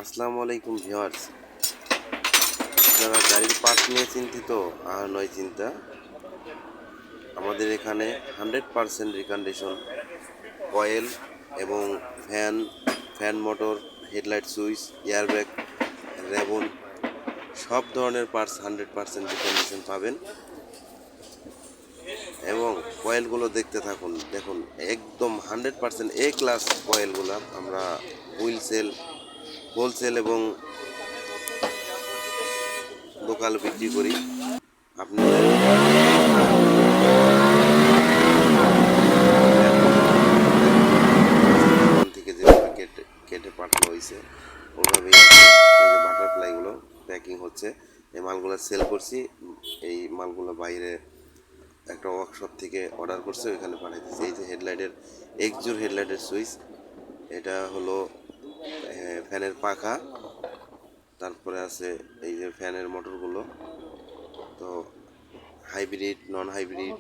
আসসালামু আলাইকুম ভিউয়ার্স। আপনারা গাড়ির পার্টস নিয়ে চিন্তিত আর নয় চিন্তা, আমাদের এখানে 100% রিকন্ডিশন কয়েল এবং fan, motor, headlight switch, airbag, রেবন সব ধরনের পার্টস 100% রিকন্ডিশন পাবেন। এবং কয়েলগুলো দেখতে থাকুন, দেখুন একদম 100% এ ক্লাস কয়েলগুলো আমরা হোলসেল এবং লোকাল বিক্রি করি। আপনাদের থেকে যেভাবে কেটে কেটে পাঠানো হয়েছে ওভাবেই আছে। এই যে বাটারফ্লাইগুলো প্যাকিং হচ্ছে, এই মালগুলো সেল করছি। এই মালগুলো বাইরে একটা ওয়ার্কশপ থেকে অর্ডার করছে, ওইখানে পাঠাইতেছি। এই যে হেডলাইটের সুইচ, এটা হলো ফ্যানের পাখা, তারপরে আছে এই যে ফ্যানের মোটরগুলো। তো হাইব্রিড, নন হাইব্রিড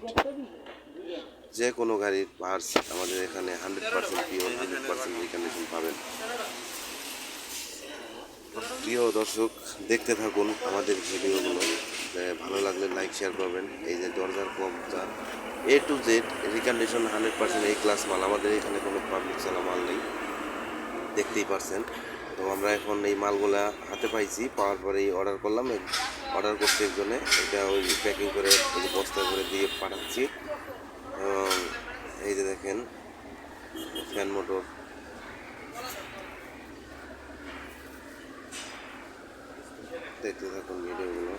যে কোনো গাড়ির পার্টস আমাদের এখানে 100% পিওর, 100% রিকন্ডিশন পাবেন। প্রিয় দর্শক, দেখতে থাকুন আমাদের ভিডিওগুলো। ভালো লাগলে লাইক শেয়ার করবেন। এই যে দরজার কবজা A to Z রিকন্ডিশন 100% এই ক্লাস মাল। আমাদের এখানে কোনো পাবলিক চালা মাল নেই, দেখতেই পারছেন। তো আমরা এখন এই মালগুলা হাতে পাইছি, পাওয়ার পরেই অর্ডার করছি একজনে। এটা ওই প্যাকিং করে এই যে বস্তা করে দিয়ে পাঠাচ্ছি। এবং এই যে দেখেন ফ্যান মোটর, দেখতে থাকুন ভিডিওগুলো।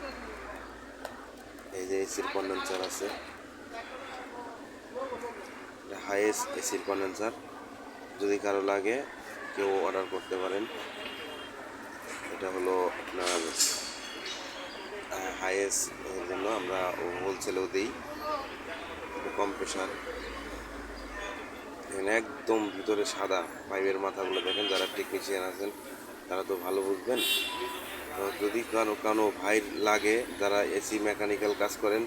এই যে এসির কন্ডেন্সার আছে, হাইয়েস্ট এসির কন্ডেন্সার। যদি কারো লাগে কেউ অর্ডার করতে পারেন। এটা হলো আপনার হাইয়েস্ট এর জন্য আমরা হোলসেলেও দিই, কম প্রেশার। একদম ভিতরে সাদা পাইপের মাথাগুলো দেখেন, যারা টেকনিশিয়ান আছেন তারা তো ভালো বুঝবেন। তো যদি কারো ভাই লাগে, যারা এসি মেকানিক্যাল কাজ করেন,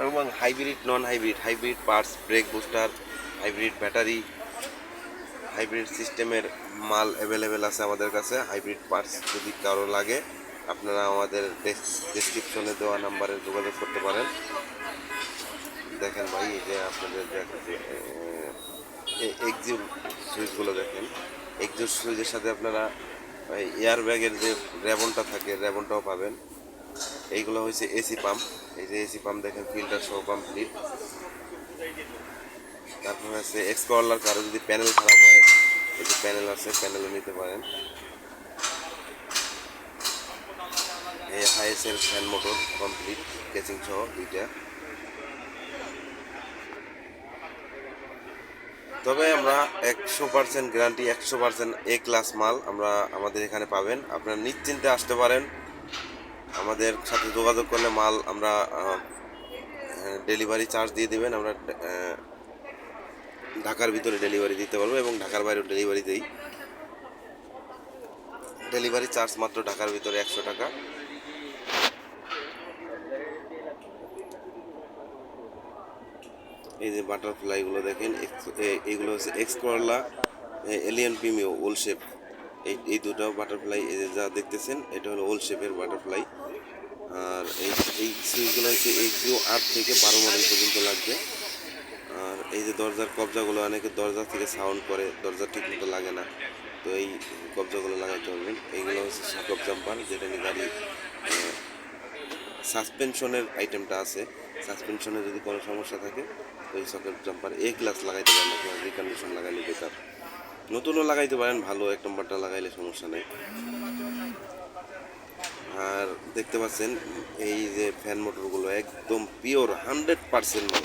এবং hybrid, non hybrid parts, brake booster, hybrid battery, hybrid সিস্টেমের মাল অ্যাভেলেবেল আছে আমাদের কাছে। হাইব্রিড পার্টস যদি কারো লাগে, আপনারা আমাদের ডেসক্রিপশনে দেওয়া নাম্বারে যোগাযোগ করতে পারেন। দেখেন ভাই, এই যে আপনাদের এক্সিট সুইচগুলো দেখেন। এক্সিট সুইচের সাথে আপনারা এয়ার ব্যাগের যে রেবনটা থাকে, রেবনটাও পাবেন। এইগুলো হচ্ছে এসি পাম্প। এই যে এসি পাম্প দেখেন, ফিল্টার সহ কমপ্লিট। তারপর আছে এক্সকলার, কারো যদি প্যানেল খারাপ হয়, এই যে প্যানেল আছে, প্যানেলও নিতে পারেন। এই হাইএসের ফ্যান মোটর কমপ্লিট, কেচিং সহ দুইটা। তবে আমরা 100% গ্যারান্টি, 100% এ ক্লাস মাল আমরা আমাদের এখানে পাবেন। আপনারা নিশ্চিন্তে আসতে পারেন। আমাদের সাথে যোগাযোগ করলে মাল আমরা ডেলিভারি চার্জ দিয়ে দেবেন। আমরা ঢাকার ভিতরে ডেলিভারি দিতে পারবো এবং ঢাকার বাইরেও ডেলিভারি দিই। ডেলিভারি চার্জ মাত্র ঢাকার ভিতরে 100 টাকা। এই যে বাটারফ্লাইগুলো দেখেন, এইগুলো হচ্ছে এক্সকরলা, এলিয়ান প্রিমিও, ওল শেপ। এই দুটো বাটারফ্লাই, এই যে যা দেখতেছেন, এটা হলো ওল শেপের বাটারফ্লাই। আর এই সুইচগুলো হচ্ছে এক্সিও 8 থেকে 12 মডেল পর্যন্ত লাগবে। আর এই যে দরজার কবজাগুলো, অনেকে দরজা থেকে সাউন্ড করে, দরজা ঠিক মতো লাগে না, তো এই কবজাগুলো লাগাইতে পারবেন। এইগুলো হচ্ছে সকেট জাম্পার, যেটা নিয়ে গাড়ি সাসপেনশনের আইটেমটা আছে। সাসপেনশনে যদি কোনো সমস্যা থাকে, তো এই সকেট জাম্পার এ ক্লাস লাগাইতে পারেন। আপনার রিকন্ডিশন লাগাইলে বেটার, নতুনও লাগাইতে পারেন, ভালো এক নম্বরটা লাগাইলে সমস্যা নেই। আর দেখতে পাচ্ছেন এই যে ফ্যান মোটরগুলো একদম পিওর 100% মাল।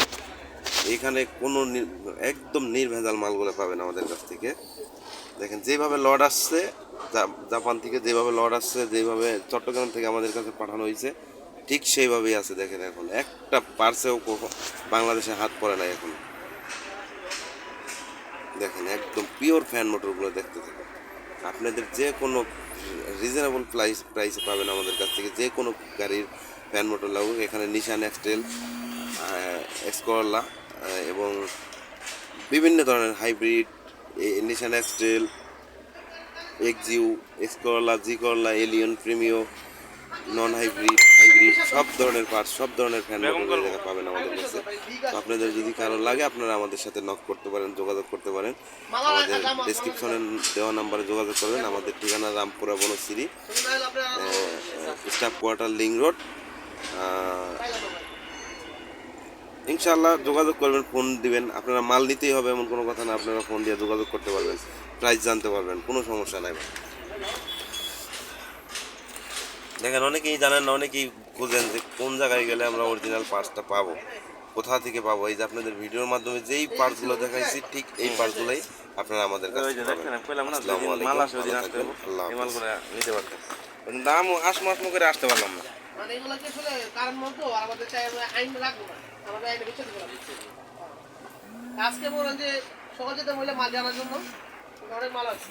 এখানে কোনো একদম নির্ভেজাল মালগুলো পাবেন আমাদের কাছ থেকে। দেখেন যেভাবে লড আসছে, জাপান থেকে যেভাবে লড আসছে, যেভাবে চট্টগ্রাম থেকে আমাদের কাছে পাঠানো হয়েছে, ঠিক সেইভাবেই আছে। দেখেন এখন একটা পার্সেও বাংলাদেশে হাত পড়ে নাই এখন। দেখেন একদম পিওর ফ্যান মোটরগুলো দেখতে থাকুন। আপনাদের যে কোনো রিজনেবল প্রাইসে পাবেন আমাদের কাছ থেকে। যে কোনো গাড়ির ফ্যান মোটর লাগুক, এখানে নিশান এক্সটেল, এক্সকরলা এবং বিভিন্ন ধরনের hybrid, Nissan X Trail, Axio, X Corolla, G Corolla, Allion, Premio, non hybrid, hybrid সব ধরনের পার্টস, সব ধরনের ফ্যান মোটর এই জায়গায় পাবেন আমাদের কাছে। তো আপনাদের যদি কারো লাগে আপনারা আমাদের সাথে নক করতে পারেন, যোগাযোগ করতে পারেন। আমাদের ডেসক্রিপশনে দেওয়া নাম্বারে যোগাযোগ করবেন। আমাদের ঠিকানা Rampura Banasree, staff quarter, link road. ইনশাআল্লাহ যোগাযোগ করবেন, ফোন দিবেন। আপনারা মাল নিতেই হবে এমন কোনো কথা না, আপনারা ফোন দিয়ে যোগাযোগ করতে পারবেন, প্রাইস জানতে পারবেন, কোনো সমস্যা নাই। দেখেন অনেকেই জানেন না, অনেকেই খুঁজেন যে কোন জায়গায় গেলে আমরা অরিজিনাল পার্টসটা পাবো, কোথা থেকে পাবো। এই যে আপনাদের ভিডিওর মাধ্যমে যেই পার্টসগুলো দেখাইছি ঠিক এই পার্টসগুলোই আপনারা আমাদের কাছে পাবেন। আসসালামু আলাইকুম, ভালো থাকবেন, আল্লাহ হাফেজ। দাম আসমো করে আসতে পারলাম না। মানে এগুলো কি আসলে কারণ মতো আমাদের চাই, আমরা আইন রাখবো না, আমাদের আইনে বিচার করা হচ্ছে। আজকে বলেন যে সহজে তো বলে মাল জানার জন্য অনেক মাল আছে।